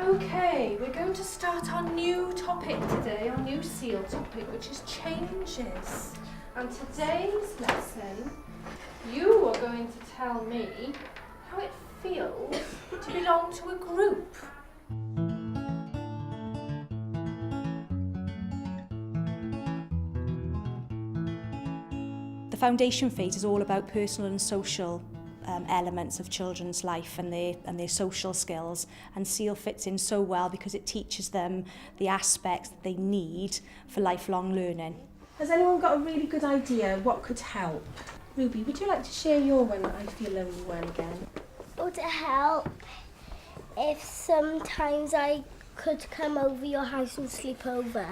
Okay, we're going to start our new topic today, our new SEAL topic, which is changes. And today's lesson, you are going to tell me how it feels to belong to a group. The foundation phase is all about personal and social elements of children's life and their social skills, and SEAL fits in so well because it teaches them the aspects that they need for lifelong learning. Has anyone got a really good idea what could help? Ruby, would you like to share your one, I feel lonely one again? Would it help if sometimes I could come over your house and sleep over?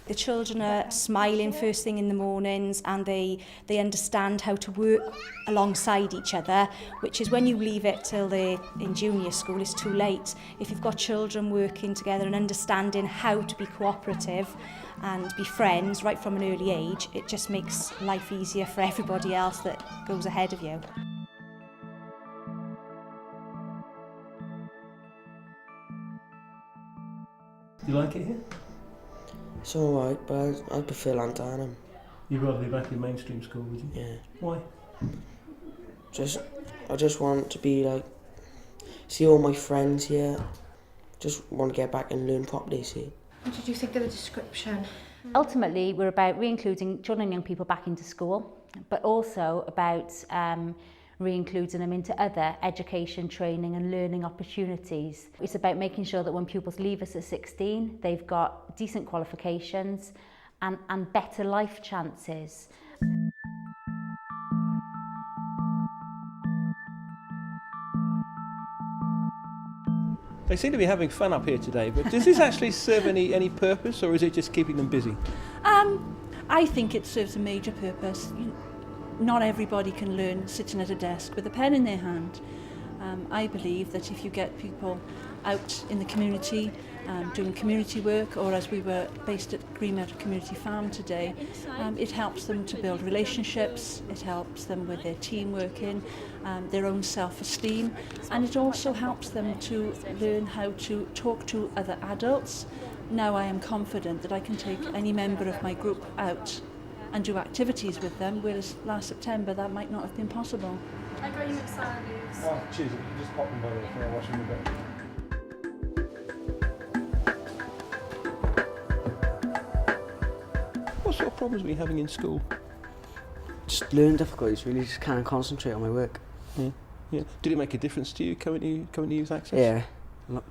The children are smiling first thing in the mornings, and they understand how to work alongside each other, which is when you leave it till they're in junior school, it's too late. If you've got children working together and understanding how to be cooperative and be friends right from an early age, it just makes life easier for everybody else that goes ahead of you. Do you like it here? It's alright, but I'd prefer Lanthanum. You'd rather be back in mainstream school, would you? Yeah. Why? I just want to be like, see all my friends here. Just want to get back and learn properly, see. What did you think of the description? Ultimately, we're about re-including children and young people back into school, but also about re-including them into other education, training and learning opportunities. It's about making sure that when pupils leave us at 16, they've got decent qualifications and better life chances. They seem to be having fun up here today, but does this actually serve any purpose, or is it just keeping them busy? I think it serves a major purpose. Not everybody can learn sitting at a desk with a pen in their hand. I believe that if you get people out in the community doing community work, or as we were based at Greenmeadow Community Farm today, it helps them to build relationships, it helps them with their team working, their own self-esteem, and it also helps them to learn how to talk to other adults. Now I am confident that I can take any member of my group out and do activities with them, whereas last September that might not have been possible. I got you salad leaves. Oh, cheers. Just pop them by there for washing the bed. What sort of problems were you having in school? Just learning difficulties, really, just can't concentrate on my work. Yeah. Did it make a difference to you coming to Youth Access? Yeah,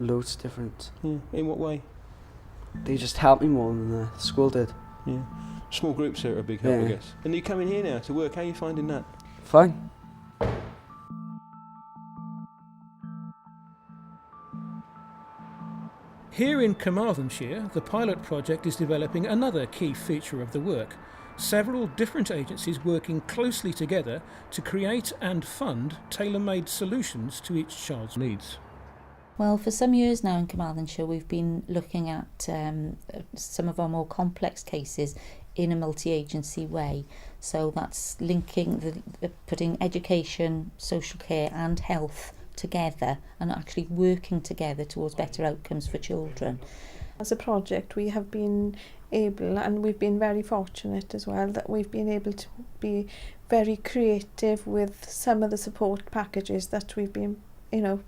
loads different. Yeah. In what way? They just helped me more than the school did. Yeah. Small groups are a big help, Yeah. I guess. And you come in here now to work. How are you finding that? Fine. Here in Carmarthenshire, the pilot project is developing another key feature of the work. Several different agencies working closely together to create and fund tailor-made solutions to each child's needs. Well, for some years now in Carmarthenshire, we've been looking at some of our more complex cases in a multi-agency way. So that's linking, putting education, social care and health together and actually working together towards better outcomes for children. As a project, we have been able, and we've been very fortunate as well, that we've been able to be very creative with some of the support packages that we've been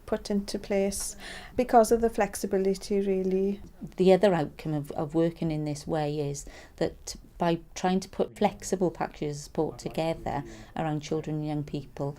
put into place because of the flexibility, really. The other outcome of working in this way is that by trying to put flexible packages of support together around children and young people,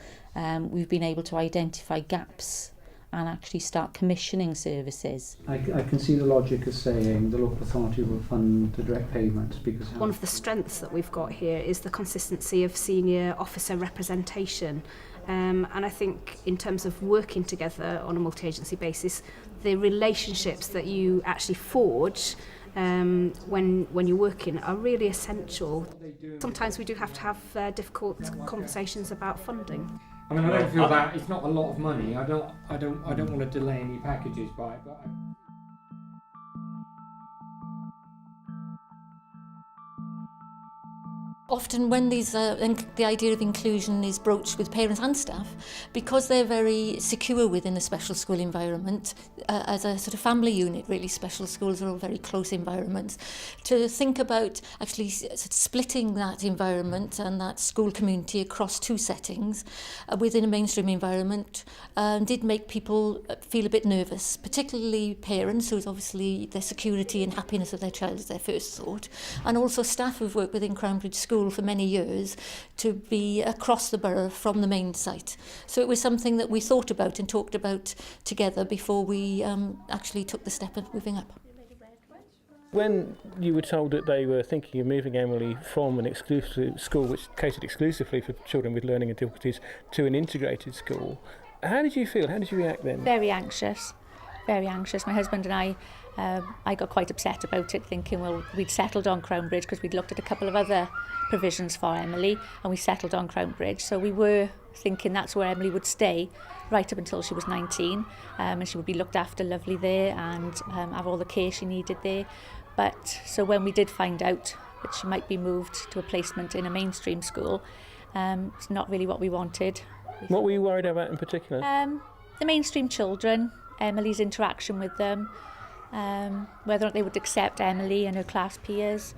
we've been able to identify gaps and actually start commissioning services. I can see the logic of saying the local authority will fund the direct payments because... One of the strengths that we've got here is the consistency of senior officer representation. And I think in terms of working together on a multi-agency basis, the relationships that you actually forge when you're working are really essential. Sometimes we do have to have difficult conversations about funding. I mean, I don't feel that it's not a lot of money. I don't want to delay any packages by it, but often when the idea of inclusion is broached with parents and staff, because they're very secure within a special school environment, as a sort of family unit really, special schools are all very close environments, to think about actually splitting that environment and that school community across two settings within a mainstream environment did make people feel a bit nervous, particularly parents, who's obviously their security and happiness of their child is their first thought, and also staff who've worked within Cranbridge School for many years to be across the borough from the main site. So it was something that we thought about and talked about together before we actually took the step of moving up. When you were told that they were thinking of moving Emily from an exclusive school which catered exclusively for children with learning difficulties to an integrated school, how did you feel? How did you react then? Very anxious. Very anxious. My husband and I got quite upset about it, thinking, well, we'd settled on Crownbridge because we'd looked at a couple of other provisions for Emily, and we settled on Crownbridge. So we were thinking that's where Emily would stay right up until she was 19, and she would be looked after lovely there and have all the care she needed there. But so when we did find out that she might be moved to a placement in a mainstream school, it's not really what we wanted. What were you worried about in particular? The mainstream children, Emily's interaction with them, whether or not they would accept Emily and her class peers.